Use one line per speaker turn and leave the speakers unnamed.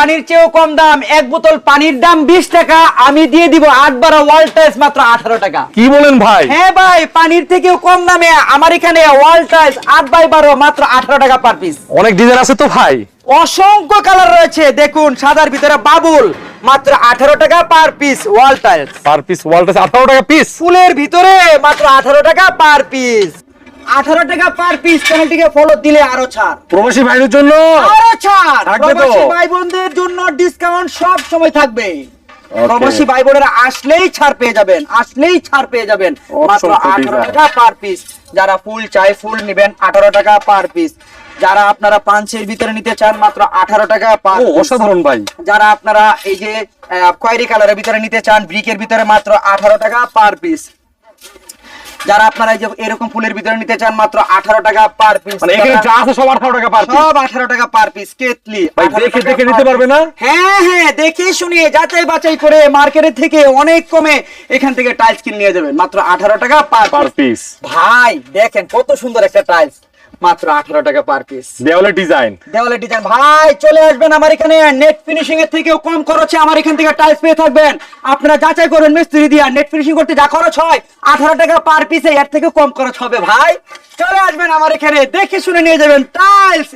পানির চেয়েও কম দাম, এক বোতল পানির দাম 20 টাকা, আমি দিয়ে দিব 8/12 ওয়াল টাইলস মাত্র 18 টাকা।
কি বলেন ভাই?
হ্যাঁ ভাই, পানির থেকেও কম দামে আমার এখানে ওয়াল টাইলস 8/12 মাত্র 18 টাকা পার পিস।
অনেক ডিজাইন আছে তো ভাই।
অসংখ্য কালার রয়েছে, দেখুন সাদার ভিতরে বাবুল মাত্র 18 টাকা per piece wall tiles.
Per piece wall tiles 18 টাকা পিস।
ফুলের ভিতরে মাত্র 18 টাকা পার পিস। 18 টাকা পার পিস। চ্যানেলটিকে ফলো দিলে আরো ছাড়,
প্রবাসী ভাইদের জন্য
আরো ছাড়।
থাকবে তো?
প্রবাসী ভাই বোনদের জন্য ডিসকাউন্ট সব সময় থাকবে। প্রবাসী ভাই বোনেরা আসলেই ছাড় পেয়ে যাবেন, আসলেই ছাড় পেয়ে যাবেন মাত্র 18 টাকা পার পিস। যারা ফুল চাই ফুল নেবেন 18 টাকা পার পিস। যারা আপনারা পাঁচের ভিতরে নিতে চান মাত্র 18 টাকা পার পিস।
অসাধারণ ভাই।
যারা আপনারা এই যে খয়েরি কালারের ভিতরে নিতে চান ব্রিকের ভিতরে মাত্র 18 টাকা পার পিস। যারা আপনারা এই যে এরকম ফুলের ভিতরে নিতে চান মাত্র 18 টাকা পার পিস।
মানে এখানে যা আছে সব 18 টাকা পার পিস।
সব 18 টাকা পার পিস। কেতলি
ভাই দেখে দেখে নিতে পারবে না?
হ্যাঁ হ্যাঁ, দেখে শুনে যাচাই বাছাই করে মার্কেটের থেকে অনেক কমে এখান থেকে টাইলস কিনে নিয়ে যাবেন মাত্র 18 টাকা পার
পিস।
ভাই দেখেন কত সুন্দর একটা টাইলস, মাত্র 18 টাকা পার পিস।
দেওয়ালে ডিজাইন,
দেওয়ালে ডিজাইন। ভাই চলে আসবেন আমার এখানে, নেট ফিনিশিং এর থেকেও কম খরচে আমার এখান থেকে টাইলস পেয়ে থাকবেন। আপনারা যাচাই করবেন মিস্ত্রি দিয়া, নেট ফিনিশিং করতে যা খরচ হয় 18 টাকা পার পিসে, এর থেকে কম খরচ হবে। ভাই চলে আসবেন আমার এখানে, দেখে শুনে নিয়ে যাবেন টাইলস।